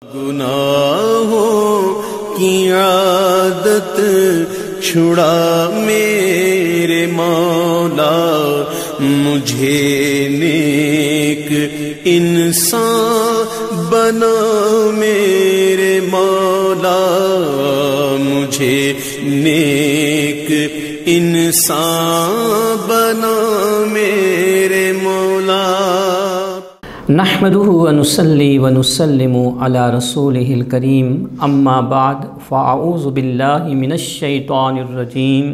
گناہوں کی عادت چھڑا میرے مولا، مجھے نیک انسان بنا میرے مولا، مجھے نیک انسان بنا میرے مولا۔ نحمده ونصلي ونسلم على رسوله الكريم، اما بعد فاعوذ باللہ من الشیطان الرجیم،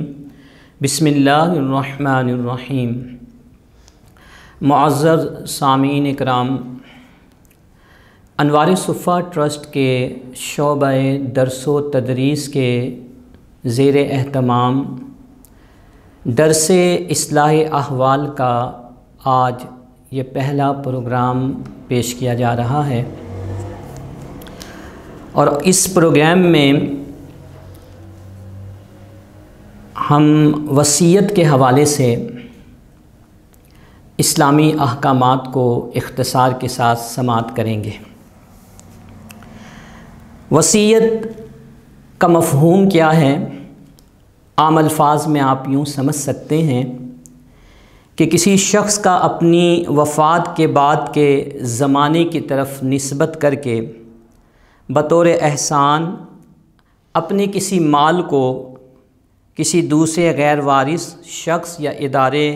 بسم اللہ الرحمن الرحیم۔ معزز سامعین اکرام، انوار صفا ٹرسٹ کے شعبہ درس و تدریس کے زیر اہتمام درس اصلاح احوال کا آج یہ پہلا پروگرام پیش کیا جا رہا ہے، اور اس پروگرام میں ہم وصیت کے حوالے سے اسلامی احکامات کو اختصار کے ساتھ سماعت کریں گے۔ وصیت کا مفہوم کیا ہے؟ عام الفاظ میں آپ یوں سمجھ سکتے ہیں کہ کسی شخص کا اپنی وفات کے بعد کے زمانے کی طرف نسبت کر کے بطور احسان اپنے کسی مال کو کسی دوسرے غیر وارث شخص یا ادارے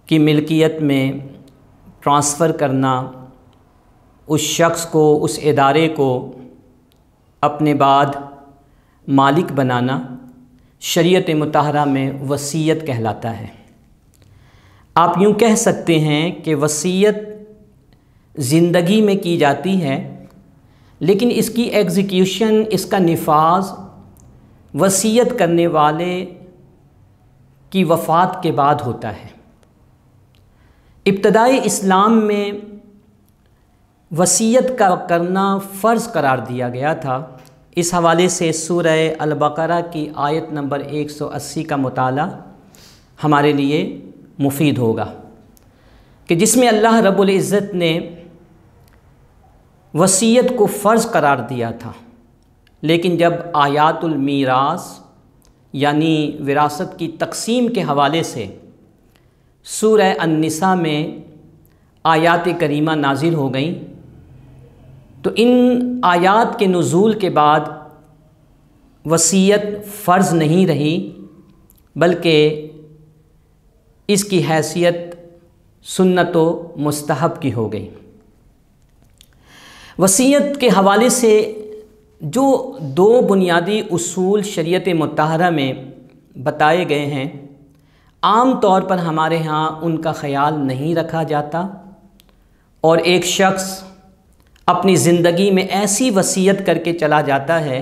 کی ملکیت میں ٹرانسفر کرنا، اس شخص کو، اس ادارے کو اپنے بعد مالک بنانا، شریعت مطہرہ میں وصیت کہلاتا ہے۔ آپ یوں کہہ سکتے ہیں کہ وصیت زندگی میں کی جاتی ہے، لیکن اس کی ایگزیکیوشن، اس کا نفاذ وصیت کرنے والے کی وفات کے بعد ہوتا ہے۔ ابتدائی اسلام میں وصیت کا کرنا فرض قرار دیا گیا تھا۔ اس حوالے سے سورہ البقرہ کی آیت نمبر 180 کا مطالعہ ہمارے لیے مفید ہوگا، کہ جس میں اللہ رب العزت نے وصیت کو فرض قرار دیا تھا، لیکن جب آیات المیراث یعنی وراثت کی تقسیم کے حوالے سے سورہ النساء میں آیات کریمہ نازل ہو گئیں، تو ان آیات کے نزول کے بعد وصیت فرض نہیں رہی، بلکہ اس کی حیثیت سنت و مستحب کی ہو گئی۔ وصیت کے حوالے سے جو دو بنیادی اصول شریعت مطہرہ میں بتائے گئے ہیں، عام طور پر ہمارے ہاں ان کا خیال نہیں رکھا جاتا، اور ایک شخص اپنی زندگی میں ایسی وصیت کر کے چلا جاتا ہے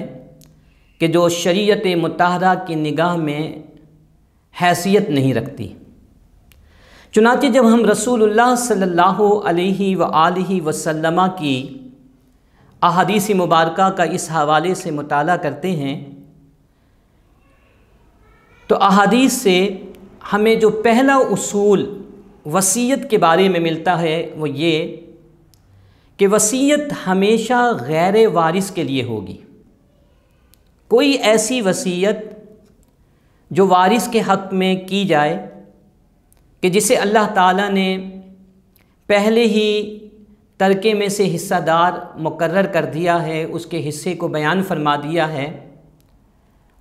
کہ جو شریعت مطہرہ کی نگاہ میں حیثیت نہیں رکھتی۔ چنانچہ جب ہم رسول اللہ صلی اللہ علیہ وآلہ وسلم کی احادیث مبارکہ کا اس حوالے سے مطالعہ کرتے ہیں، تو احادیث سے ہمیں جو پہلا اصول وصیت کے بارے میں ملتا ہے وہ یہ کہ وصیت ہمیشہ غیر وارث کے لیے ہوگی۔ کوئی ایسی وصیت جو وارث کے حق میں کی جائے کہ جسے اللہ تعالیٰ نے پہلے ہی ترکے میں سے حصہ دار مقرر کر دیا ہے، اس کے حصے کو بیان فرما دیا ہے،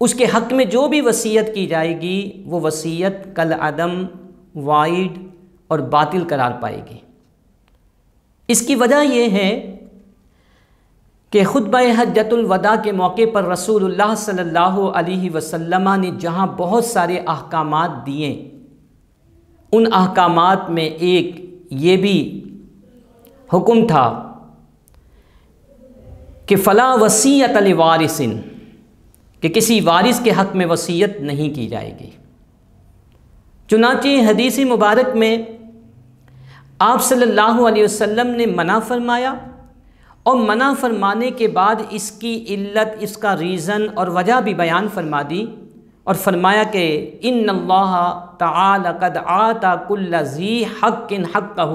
اس کے حق میں جو بھی وصیت کی جائے گی وہ وصیت کالعدم، وائڈ اور باطل قرار پائے گی۔ اس کی وجہ یہ ہے کہ خطبہ حجۃ الوداع کے موقع پر رسول اللہ صلی اللہ علیہ وسلم نے جہاں بہت سارے احکامات دیے، ان احکامات میں ایک یہ بھی حکم تھا کہ فلا وصیۃ لوارث، کہ کسی وارث کے حق میں وصیت نہیں کی جائے گی۔ چنانچہ حدیث مبارک میں آپ صلی اللہ علیہ وسلم نے منع فرمایا، اور منع فرمانے کے بعد اس کی علت، اس کا ریزن اور وجہ بھی بیان فرما دی، اور فرمایا کہ ان اللہ تعالی قد آتا کل ذی حق حقہ،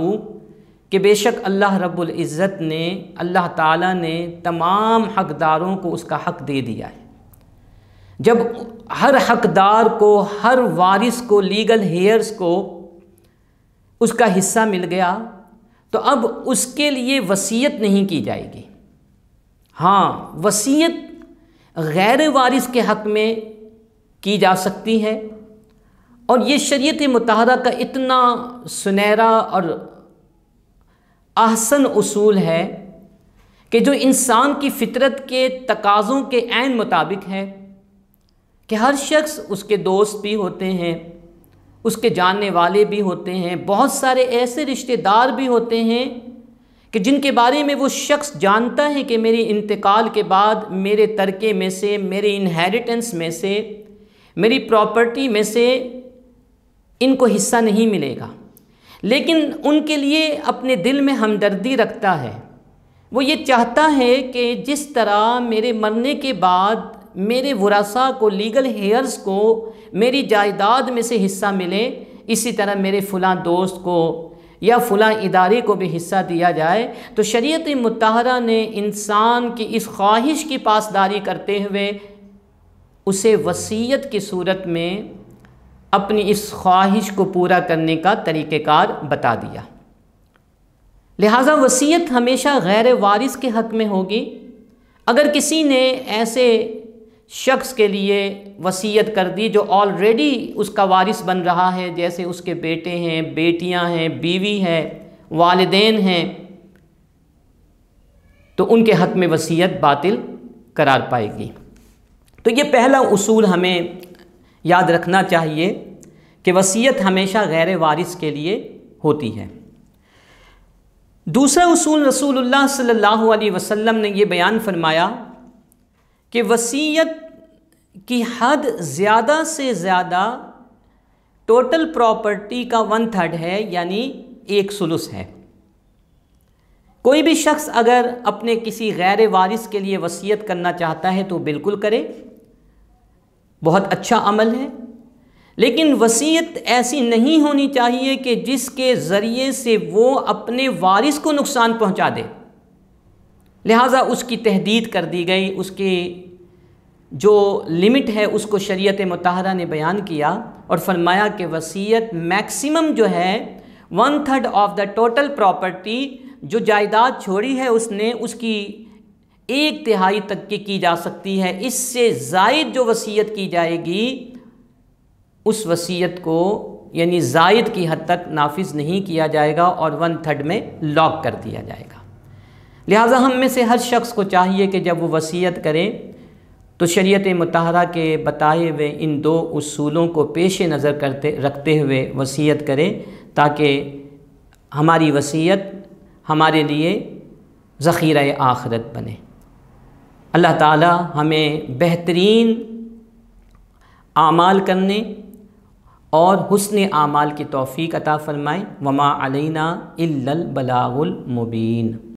کہ بے شک اللہ رب العزت نے، اللہ تعالیٰ نے تمام حقداروں کو اس کا حق دے دیا ہے۔ جب ہر حقدار کو، ہر وارث کو، لیگل ہیئرز کو اس کا حصہ مل گیا تو اب اس کے لیے وصیت نہیں کی جائے گی۔ ہاں، وصیت غیر وارث کے حق میں کی جا سکتی ہے، اور یہ شریعت مطہرہ کا اتنا سنہرا اور احسن اصول ہے کہ جو انسان کی فطرت کے تقاضوں کے عین مطابق ہے کہ ہر شخص، اس کے دوست بھی ہوتے ہیں، اس کے جاننے والے بھی ہوتے ہیں، بہت سارے ایسے رشتہ دار بھی ہوتے ہیں کہ جن کے بارے میں وہ شخص جانتا ہے کہ میری انتقال کے بعد میرے ترکے میں سے، میرے انہیریٹنس میں سے، میری پراپرٹی میں سے ان کو حصہ نہیں ملے گا، لیکن ان کے لیے اپنے دل میں ہمدردی رکھتا ہے۔ وہ یہ چاہتا ہے کہ جس طرح میرے مرنے کے بعد میرے ورثاء کو، لیگل ہیئرز کو میری جائیداد میں سے حصہ ملے، اسی طرح میرے فلاں دوست کو یا فلاں ادارے کو بھی حصہ دیا جائے۔ تو شریعت مطہرہ نے انسان کی اس خواہش کی پاسداری کرتے ہوئے اسے وصیت کی صورت میں اپنی اس خواہش کو پورا کرنے کا طریقہ کار بتا دیا۔ لہٰذا وصیت ہمیشہ غیر وارث کے حق میں ہوگی۔ اگر کسی نے ایسے شخص کے لیے وصیت کر دی جو آلریڈی اس کا وارث بن رہا ہے، جیسے اس کے بیٹے ہیں، بیٹیاں ہیں، بیوی ہے، والدین ہیں، تو ان کے حق میں وصیت باطل قرار پائے گی۔ تو یہ پہلا اصول ہمیں یاد رکھنا چاہیے کہ وصیت ہمیشہ غیر وارث کے لیے ہوتی ہے۔ دوسرا اصول رسول اللہ صلی اللہ علیہ وسلم نے یہ بیان فرمایا کہ وصیت کی حد زیادہ سے زیادہ ٹوٹل پراپرٹی کا 1/3 ہے، یعنی 1/3 ہے۔ کوئی بھی شخص اگر اپنے کسی غیر وارث کے لیے وصیت کرنا چاہتا ہے تو بالکل کرے، بہت اچھا عمل ہے، لیکن وصیت ایسی نہیں ہونی چاہیے کہ جس کے ذریعے سے وہ اپنے وارث کو نقصان پہنچا دے۔ لہٰذا اس کی تحدید کر دی گئی، اس کی جو لمٹ ہے اس کو شریعت مطہرہ نے بیان کیا اور فرمایا کہ وصیت میکسیمم جو ہے 1/3 آف دا ٹوٹل پراپرٹی، جو جائیداد چھوڑی ہے اس نے، اس کی 1/3 تک کی جا سکتی ہے۔ اس سے زائد جو وصیت کی جائے گی اس وصیت کو یعنی زائد کی حد تک نافذ نہیں کیا جائے گا اور 1/3 میں لاک کر دیا جائے گا۔ لہٰذا ہم میں سے ہر شخص کو چاہیے کہ جب وہ وصیت کرے تو شریعت مطہرہ کے بتائے ہوئے ان 2 اصولوں کو پیش نظر رکھتے ہوئے وصیت کرے، تاکہ ہماری وصیت ہمارے لیے ذخیرہ آخرت بنے۔ اللہ تعالی ہمیں بہترین اعمال کرنے اور حسن اعمال کی توفیق عطا فرمائے۔ وما علینا الا البلاغ المبین۔